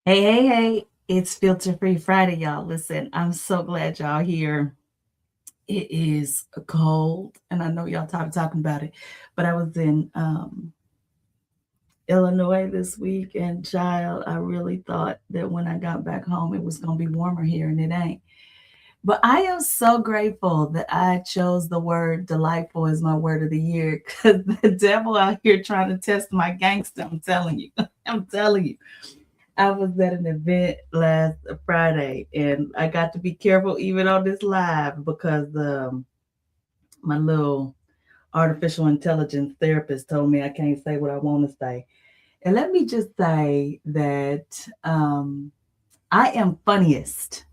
Hey, it's Filter Free Friday, y'all. Listen, I'm so glad y'all here. It is cold, and I know y'all tired of talking about it, but I was in Illinois this week, and child, I really thought that when I got back home, it was going to be warmer here, and it ain't. But I am so grateful that I chose the word delightful as my word of the year because the devil out here trying to test my gangster. I'm telling you. I'm telling you. I was at an event last Friday, and I got to be careful even on this live because my little artificial intelligence therapist told me I can't say what I want to say. And let me just say that I am funniest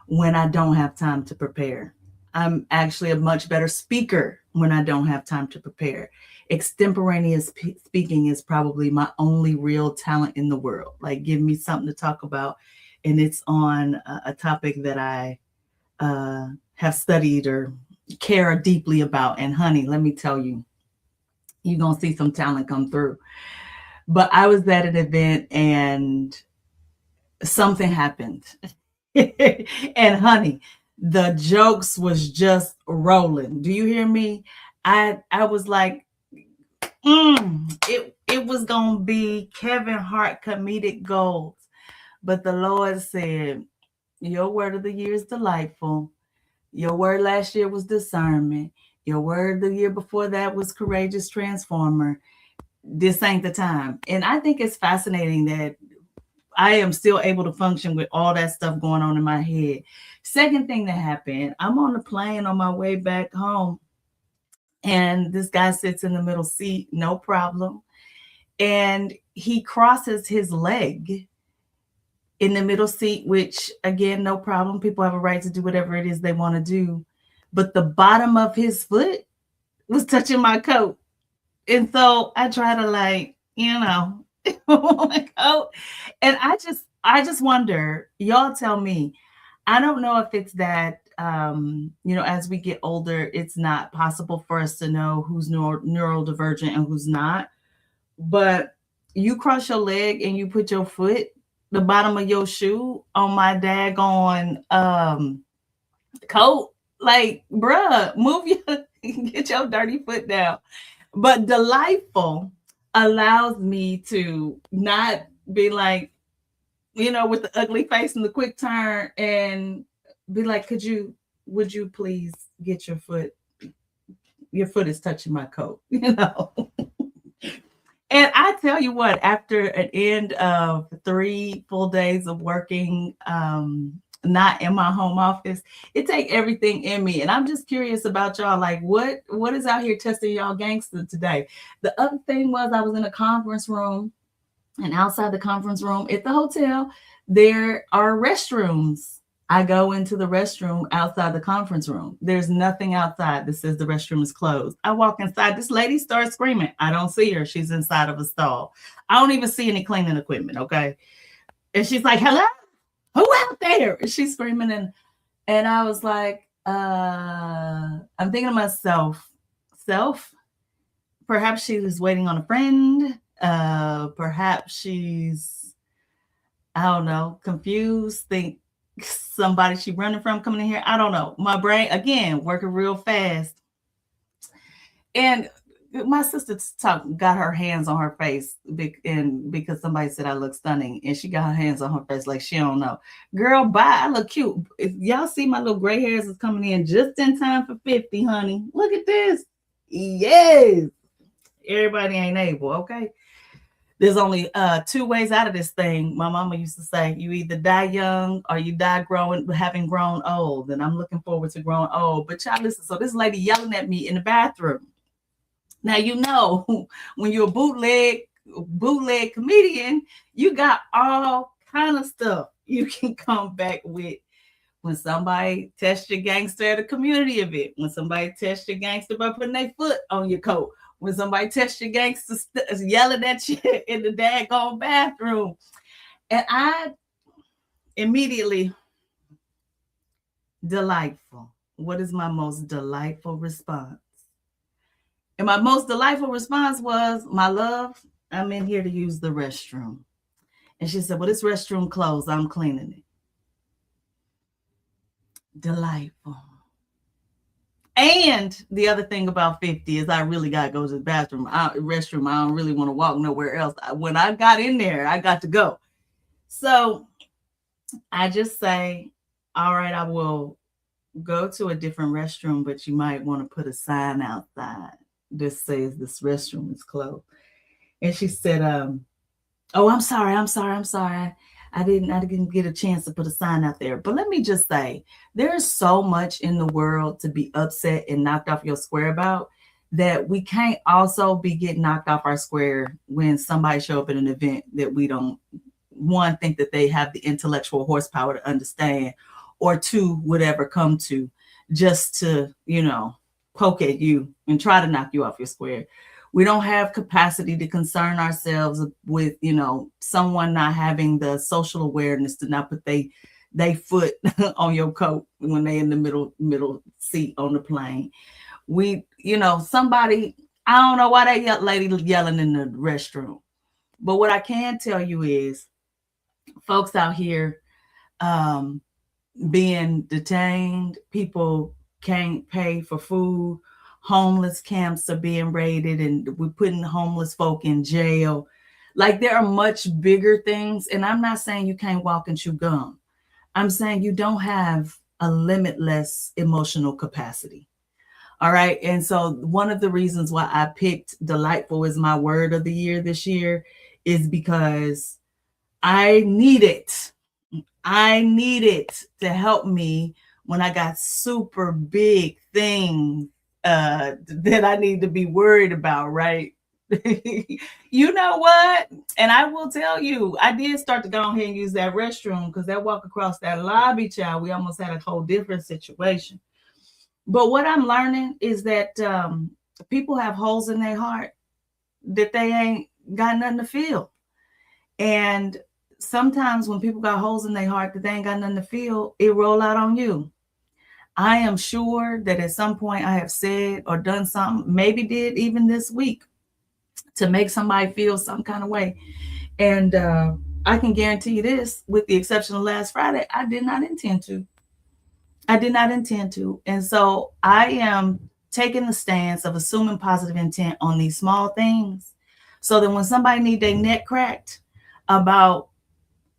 when I don't have time to prepare. I'm actually a much better speaker when I don't have time to prepare. Extemporaneous speaking is probably my only real talent in the world. Like, give me something to talk about, and it's on a topic that I have studied or care deeply about. And honey, let me tell you, you're going to see some talent come through. But I was at an event and something happened. And honey, the jokes was just rolling. Do you hear me? I was like, it was gonna be Kevin Hart comedic gold. But the Lord said, your word of the year is delightful. Your word last year was discernment. Your word the year before that was courageous transformer. This ain't the time. And I think it's fascinating that I am still able to function with all that stuff going on in my head. Second thing that happened, I'm on the plane on my way back home, and this guy sits in the middle seat, no problem. And he crosses his leg in the middle seat, which again, no problem. People have a right to do whatever it is they want to do. But the bottom of his foot was touching my coat. And so I try to my coat. And I just wonder, y'all tell me, I don't know if it's that as we get older, it's not possible for us to know who's neurodivergent and who's not. But you cross your leg and you put your foot, the bottom of your shoe on my daggone coat. Like, bruh, move your get your dirty foot down. But delightful allows me to not be like, with the ugly face and the quick turn and be like, would you please get your foot? Your foot is touching my coat, And I tell you what, after an end of 3 full days of working, not in my home office, it take everything in me. And I'm just curious about y'all. Like, what is out here testing y'all gangster today? The other thing was I was in a conference room, and outside the conference room at the hotel, there are restrooms. I go into the restroom outside the conference room. There's nothing outside that says the restroom is closed. I walk inside. This lady starts screaming. I don't see her. She's inside of a stall. I don't even see any cleaning equipment. Okay. And she's like, hello? Who out there? And she's screaming. And I was like, I'm thinking to myself, perhaps she was waiting on a friend. Perhaps she's, I don't know, confused, think somebody she running from coming in here. I don't know. My brain, again, working real fast. And my sister got her hands on her face because somebody said I look stunning, and she got her hands on her face like she don't know. Girl, bye. I look cute. If y'all see my little gray hairs is coming in just in time for 50, honey. Look at this. Yes. Everybody ain't able, okay? There's only 2 ways out of this thing. My mama used to say, you either die young or you die having grown old. And I'm looking forward to growing old. But y'all listen, so this lady yelling at me in the bathroom. Now, when you're a bootleg comedian, you got all kind of stuff you can come back with. When somebody tests your gangster at a community event, when somebody tests your gangster by putting their foot on your coat, when somebody tests your gangster yelling at you in the daggone bathroom. And I immediately, delightful. What is my most delightful response? And my most delightful response was, my love, I'm in here to use the restroom. And she said, well, this restroom closed. I'm cleaning it. Delightful. And the other thing about 50 is I really got to go to the restroom. I don't really want to walk nowhere else. When I got in there, I got to go. So I just say, all right, I will go to a different restroom, but you might want to put a sign outside that says this restroom is closed. And she said, oh, I'm sorry. I didn't get a chance to put a sign out there. But let me just say, there's so much in the world to be upset and knocked off your square about that we can't also be getting knocked off our square when somebody show up at an event that we don't, one, think that they have the intellectual horsepower to understand, or two, would ever come to, just to, poke at you and try to knock you off your square. We don't have capacity to concern ourselves with, someone not having the social awareness to not put they foot on your coat when they in the middle seat on the plane. Somebody, I don't know why that lady yelling in the restroom. But what I can tell you is folks out here being detained, people can't pay for food, homeless camps are being raided, and we're putting homeless folk in jail. Like, there are much bigger things. And I'm not saying you can't walk and chew gum. I'm saying you don't have a limitless emotional capacity. All right. And so one of the reasons why I picked delightful as my word of the year this year is because I need it. I need it to help me when I got super big things that I need to be worried about, right? You know what? And I will tell you, I did start to go ahead and use that restroom, because that walk across that lobby, child, we almost had a whole different situation. But what I'm learning is that people have holes in their heart that they ain't got nothing to feel. And sometimes when people got holes in their heart that they ain't got nothing to feel, it roll out on you. I am sure that at some point I have said or done something, maybe did even this week, to make somebody feel some kind of way. And I can guarantee you this, with the exception of last Friday, I did not intend to. And so I am taking the stance of assuming positive intent on these small things, so that when somebody need their neck cracked about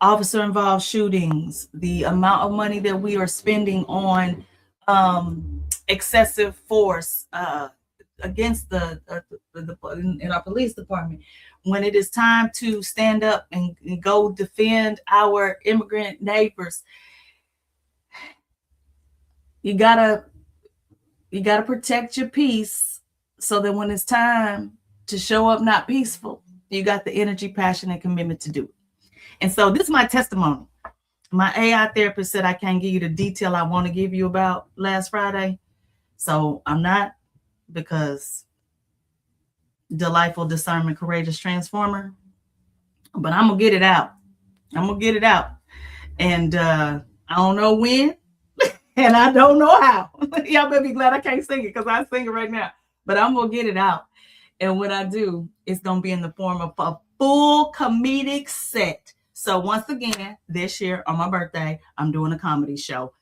officer involved shootings, the amount of money that we are spending on excessive force against in our police department, when it is time to stand up and go defend our immigrant neighbors, you gotta protect your peace, so that when it's time to show up not peaceful, you got the energy, passion, and commitment to do it. And so this is my testimony. My AI therapist said I can't give you the detail I want to give you about last Friday. So I'm not, because delightful, discernment, courageous transformer. But I'm going to get it out. And I don't know when, and I don't know how. Y'all better be glad I can't sing it, because I sing it right now. But I'm going to get it out. And when I do, it's going to be in the form of a full comedic set. So once again, this year on my birthday, I'm doing a comedy show.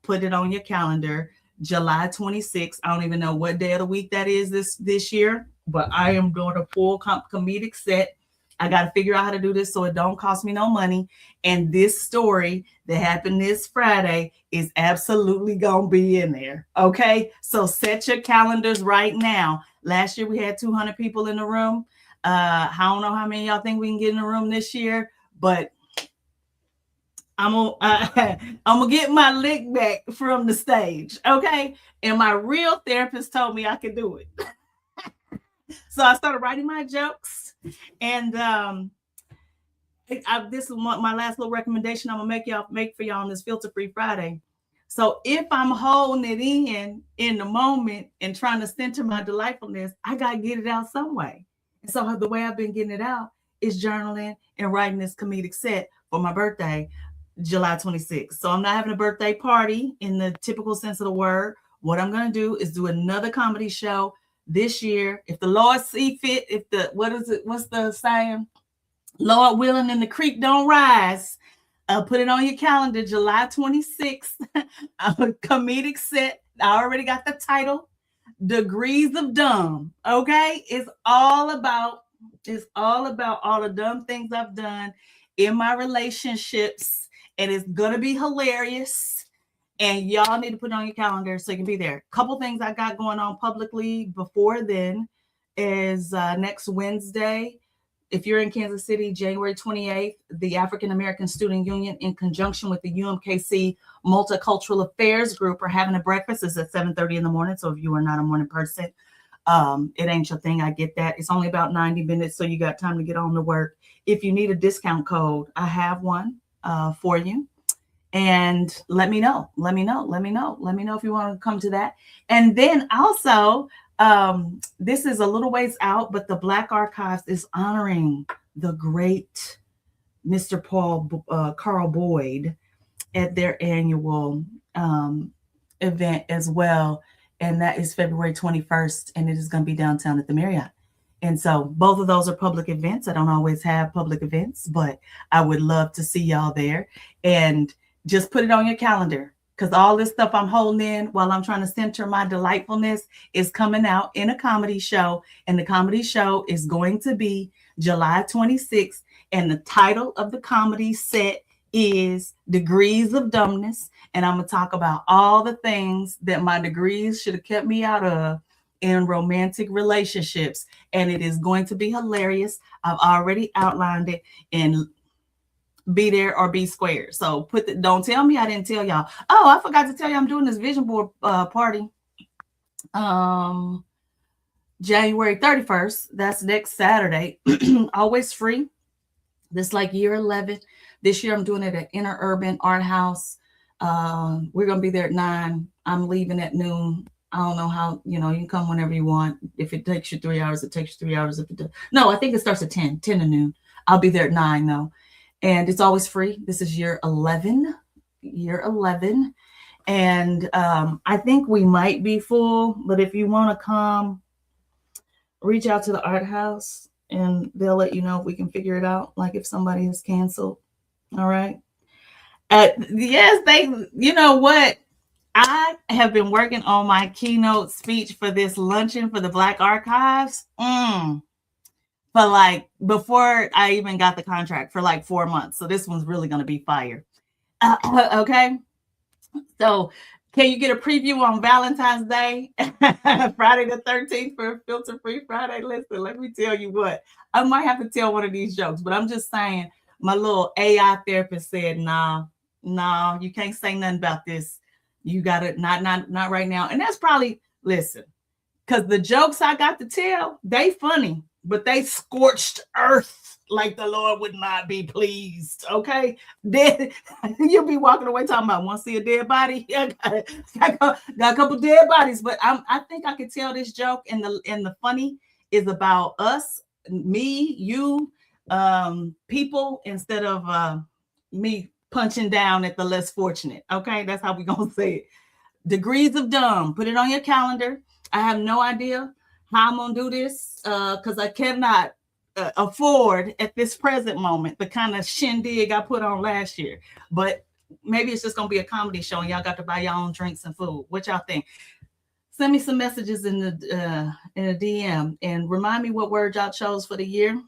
Put it on your calendar, July 26th. I don't even know what day of the week that is this year, but I am doing a full comedic set. I got to figure out how to do this so it don't cost me no money. And this story that happened this Friday is absolutely going to be in there. Okay. So set your calendars right now. Last year we had 200 people in the room. I don't know how many y'all think we can get in the room this year, but I'm gonna get my lick back from the stage. Okay. And my real therapist told me I could do it. So I started writing my jokes, and this is my last little recommendation I'm gonna make for y'all on this Filter Free Friday. So if I'm holding it in the moment and trying to center my delightfulness, I gotta get it out some way. And so the way I've been getting it out is journaling and writing this comedic set for my birthday, July 26th. So I'm not having a birthday party in the typical sense of the word. What I'm gonna do is do another comedy show this year, if the Lord see fit. What's the saying? Lord willing, and the creek don't rise. Put it on your calendar, July 26th. Comedic set. I already got the title, Degrees of Dumb. Okay, it's all about all the dumb things I've done in my relationships, and it's gonna be hilarious. And y'all need to put it on your calendar so you can be there. Couple things I got going on publicly before then is next Wednesday. If you're in Kansas City, January 28th, the African American Student Union, in conjunction with the UMKC Multicultural Affairs Group, are having a breakfast. It's at 7:30 in the morning. So if you are not a morning person, it ain't your thing. I get that. It's only about 90 minutes, so you got time to get on to work. If you need a discount code, I have one for you. And let me know. Let me know. Let me know. Let me know if you want to come to that. And then also, this is a little ways out, but the Black Archives is honoring the great Mr. Carl Boyd at their annual event as well. And that is February 21st, and it is going to be downtown at the Marriott. And so both of those are public events. I don't always have public events, but I would love to see y'all there. And just put it on your calendar, because all this stuff I'm holding in while I'm trying to center my delightfulness is coming out in a comedy show. And the comedy show is going to be July 26th. And the title of the comedy set is Degrees of Dumbness. And I'm going to talk about all the things that my degrees should have kept me out of in romantic relationships. And it is going to be hilarious. I've already outlined it in Be There or Be Squared. So don't tell me I didn't tell y'all. Oh, I forgot to tell you I'm doing this vision board party. January 31st. That's next Saturday. Always free. This like year 11. This year I'm doing it at Inner Urban Art House. We're gonna be there at 9. I'm leaving at noon. I don't know how, you can come whenever you want. If it takes you 3 hours, it takes you 3 hours. If it does, no, I think it starts at 10 to noon. I'll be there at 9 though. And it's always free. This is year 11. And I think we might be full, but if you want to come, reach out to the art house and they'll let you know if we can figure it out. Like if somebody is canceled. All right. Yes, you know what? I have been working on my keynote speech for this luncheon for the Black Archives. But like before I even got the contract for like 4 months. So this one's really going to be fire. Okay. So can you get a preview on Valentine's Day, Friday the 13th for Filter Free Friday? Listen, let me tell you what, I might have to tell one of these jokes, but I'm just saying my little AI therapist said, nah, you can't say nothing about this. You got it. Not right now. And that's probably, listen, because the jokes I got to tell, they funny, but they scorched earth like the Lord would not be pleased. Okay. Then you'll be walking away talking about, want to see a dead body? got a couple dead bodies, but I think I could tell this joke, and the funny is about us, me, you, people, instead of me punching down at the less fortunate. Okay. That's how we're going to say it. Degrees of Dumb. Put it on your calendar. I have no idea how I'm going to do this because I cannot afford at this present moment the kind of shindig I put on last year. But maybe it's just going to be a comedy show and y'all got to buy your own drinks and food. What y'all think? Send me some messages in a DM and remind me what word y'all chose for the year.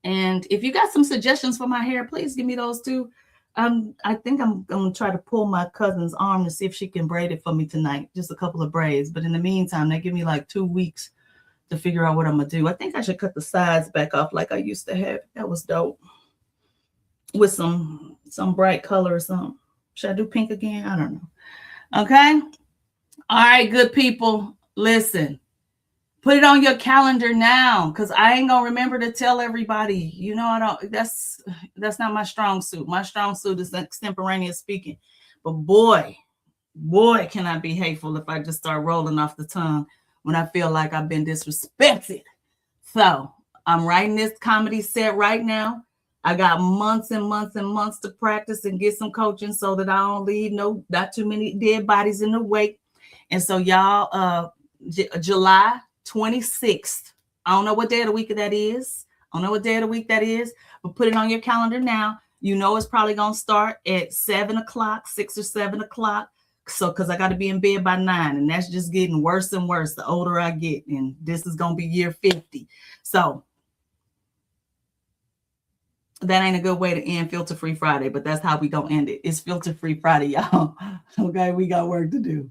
And if you got some suggestions for my hair, please give me those too. I think I'm going to try to pull my cousin's arm to see if she can braid it for me tonight. Just a couple of braids. But in the meantime, they give me like 2 weeks to figure out what I'm going to do. I think I should cut the sides back off like I used to have. That was dope. With some bright color or something. Should I do pink again? I don't know. Okay. All right, good people. Listen. Put it on your calendar now, because I ain't gonna remember to tell everybody. I don't. That's not my strong suit. My strong suit is extemporaneous speaking. But boy, can I be hateful if I just start rolling off the tongue when I feel like I've been disrespected. So I'm writing this comedy set right now. I got months and months and months to practice and get some coaching so that I don't leave not too many dead bodies in the wake. And so y'all, July 26th. I don't know what day of the week that is. I don't know what day of the week that is, but put it on your calendar now. You know it's probably gonna start at 7 o'clock, 6 or 7 o'clock. So, because I got to be in bed by 9, and that's just getting worse and worse the older I get, and this is gonna be year 50. So that ain't a good way to end Filter Free Friday, but that's how we gonna end it. It's Filter Free Friday, y'all. Okay, we got work to do.